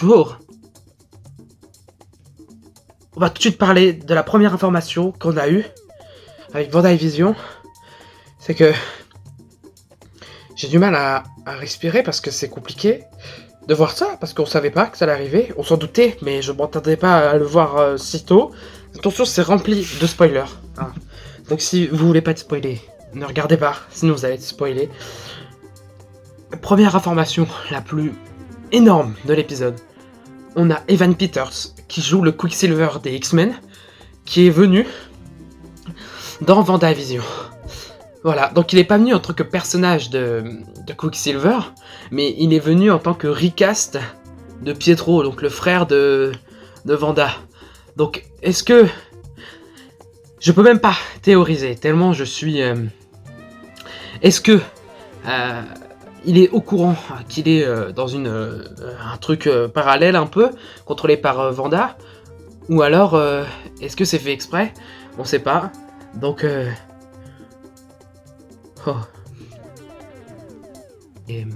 Bonjour. On va tout de suite parler de la première information qu'on a eue avec Vendavision. C'est que j'ai du mal à respirer parce que c'est compliqué de voir ça, parce qu'on savait pas que ça allait arriver. On s'en doutait, mais je m'attendais pas à le voir si tôt. Attention, c'est rempli de spoilers. Hein. Donc si vous voulez pas être spoilé, ne regardez pas, sinon vous allez être spoilé. Première information la plus énorme de l'épisode. On a Evan Peters qui joue le Quicksilver des X-Men, qui est venu dans Vendavision. Voilà, donc il est pas venu en tant que personnage de Quicksilver, mais il est venu en tant que recast de Pietro, donc le frère de Wanda. Donc, est-ce que... Je peux même pas théoriser, tellement je suis... Est-ce que... il est au courant qu'il est dans un truc parallèle un peu, contrôlé par Wanda, ou alors est-ce que c'est fait exprès? On sait pas. Donc oh. Et...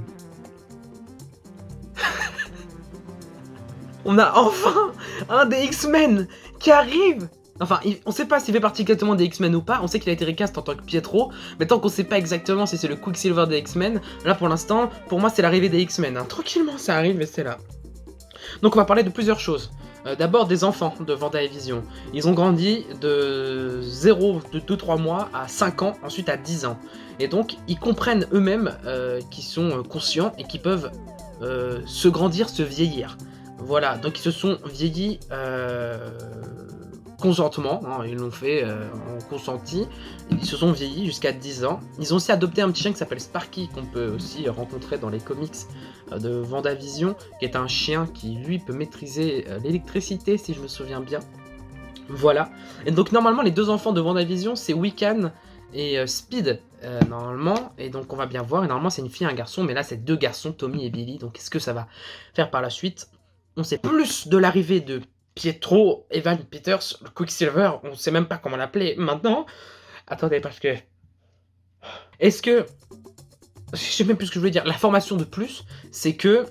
on a enfin un des X-Men qui arrive. Enfin, on sait pas s'il fait partie exactement des X-Men ou pas, on sait qu'il a été recast en tant que Pietro, mais tant qu'on sait pas exactement si c'est le Quicksilver des X-Men, là pour l'instant, pour moi c'est l'arrivée des X-Men. Hein. Tranquillement ça arrive, mais c'est là. Donc on va parler de plusieurs choses. D'abord des enfants de Vendavision. Ils ont grandi de 2-3 mois à 5 ans, ensuite à 10 ans. Et donc ils comprennent eux-mêmes qu'ils sont conscients et qu'ils peuvent se grandir, se vieillir. Voilà, donc ils se sont vieillis consentement, hein, ils l'ont fait en consenti, ils se sont vieillis jusqu'à 10 ans. Ils ont aussi adopté un petit chien qui s'appelle Sparky, qu'on peut aussi rencontrer dans les comics de Vendavision, qui est un chien qui lui peut maîtriser l'électricité si je me souviens bien. Voilà, et donc normalement les deux enfants de Vendavision c'est Wiccan et Speed normalement, et donc on va bien voir, et normalement c'est une fille et un garçon, mais là c'est deux garçons, Tommy et Billy, donc qu'est-ce que ça va faire par la suite? On sait plus de l'arrivée de Pietro, Evan Peters, le Quicksilver, on sait même pas comment l'appeler maintenant. Attendez, parce que... Est-ce que... Je sais même plus ce que je voulais dire. La formation de plus, c'est que...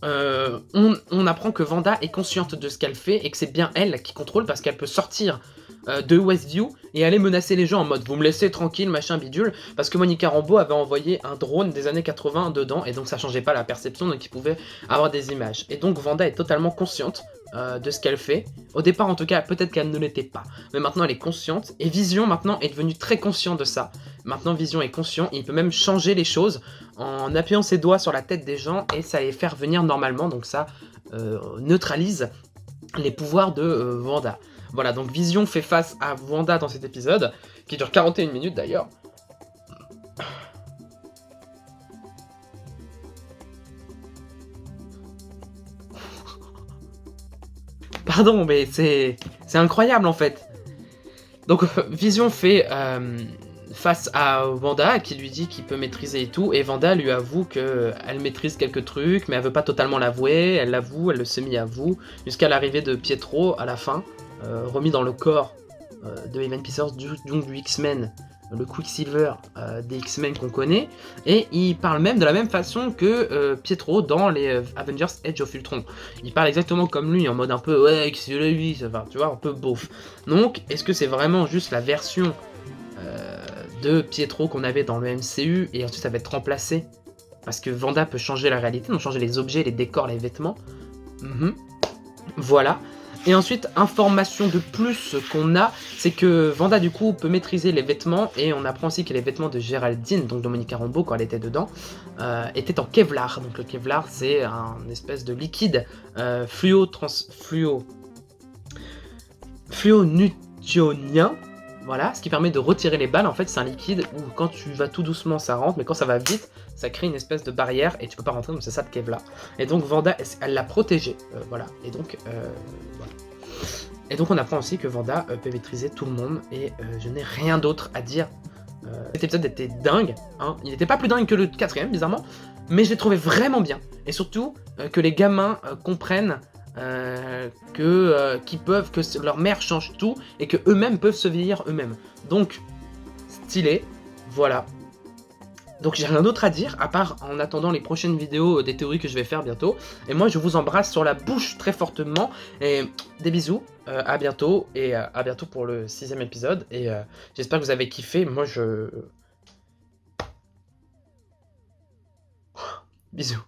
on apprend que Wanda est consciente de ce qu'elle fait et que c'est bien elle qui contrôle parce qu'elle peut sortir de Westview et aller menacer les gens en mode vous me laissez tranquille machin bidule, parce que Monica Rambeau avait envoyé un drone des années 80 dedans et donc ça changeait pas la perception, donc il pouvait avoir des images. Et donc Wanda est totalement consciente de ce qu'elle fait. Au départ en tout cas peut-être qu'elle ne l'était pas, mais maintenant elle est consciente et Vision maintenant est devenu très conscient de ça. Maintenant Vision est conscient et il peut même changer les choses en appuyant ses doigts sur la tête des gens et ça les fait revenir normalement, donc ça neutralise les pouvoirs de Wanda. Voilà, donc Vision fait face à Wanda dans cet épisode, qui dure 41 minutes d'ailleurs. Pardon, mais c'est incroyable en fait. Donc Vision fait face à Wanda, qui lui dit qu'il peut maîtriser et tout, et Wanda lui avoue qu'elle maîtrise quelques trucs, mais elle veut pas totalement l'avouer, elle l'avoue, elle le semi-avoue, jusqu'à l'arrivée de Pietro à la fin, remis dans le corps de Evan Peters, du X-Men, le Quicksilver des X-Men qu'on connaît, et il parle même de la même façon que Pietro dans les Avengers Age of Ultron. Il parle exactement comme lui, en mode un peu ouais, c'est lui, ça va, tu vois, un peu beauf. Donc, est-ce que c'est vraiment juste la version de Pietro qu'on avait dans le MCU, et ensuite ça va être remplacé parce que Wanda peut changer la réalité, donc changer les objets, les décors, les vêtements. Voilà. Et ensuite, information de plus qu'on a, c'est que Wanda du coup peut maîtriser les vêtements, et on apprend aussi que les vêtements de Géraldine, donc de Monica Rambeau quand elle était dedans, étaient en Kevlar. Donc le Kevlar c'est un espèce de liquide fluonucléonien. Voilà, ce qui permet de retirer les balles. En fait, c'est un liquide où quand tu vas tout doucement, ça rentre, mais quand ça va vite, ça crée une espèce de barrière et tu peux pas rentrer, donc c'est ça de Kevlar. Et donc Wanda, elle l'a protégé, voilà. Et donc, voilà. Et donc on apprend aussi que Wanda peut maîtriser tout le monde, et je n'ai rien d'autre à dire. Cet épisode était dingue, hein. Il n'était pas plus dingue que le 4ème, bizarrement, mais je l'ai trouvé vraiment bien. Et surtout, que les gamins comprennent que leur mère change tout et que eux-mêmes peuvent se vieillir eux-mêmes. Donc, stylé, voilà. Donc j'ai rien d'autre à dire, à part en attendant les prochaines vidéos des théories que je vais faire bientôt. Et moi je vous embrasse sur la bouche très fortement. Et des bisous, à bientôt. Et à bientôt pour le 6e épisode. Et j'espère que vous avez kiffé. Moi je... Bisous.